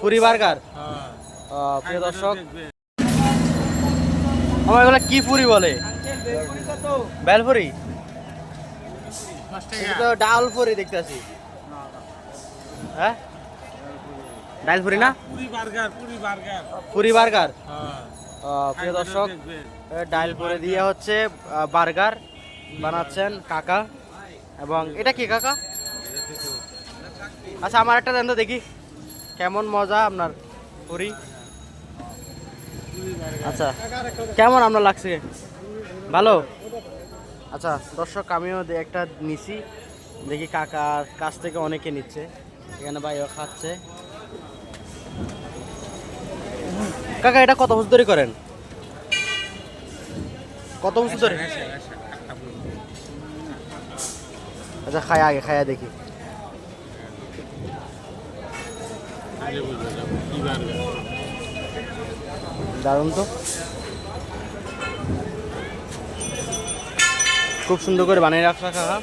Puri burger. প্রিয় দর্শক, আমার এগুলো কি পুরি বলে? বেলপুরি। এটা তো ডাল পুরি দেখতেছি। হ্যাঁ, ডাল পুরি না, পুরি বার্গার। প্রিয় দর্শক, ডাল পুরি দিয়ে হচ্ছে বার্গার বানাচ্ছেন কাকা। এবং এটা কি কাকা? আচ্ছা, আমার একটা দেন তো দেখি কেমন মজা আপনার পুরি। আচ্ছা, কেমন আপনার লাগছে? ভালো। আচ্ছা দর্শক, আমিও একটা নিছি, দেখি কাকার কাছ থেকে অনেকে নিচ্ছে। এখানে ভাইও খাচ্ছে। কাকা, এটা কত বছর ধরে করেন? কত বছর ধরে? আচ্ছা, আগে খায়া দেখি। দারুণ তো, খুব সুন্দর করে বানিয়ে রাখা কাকা।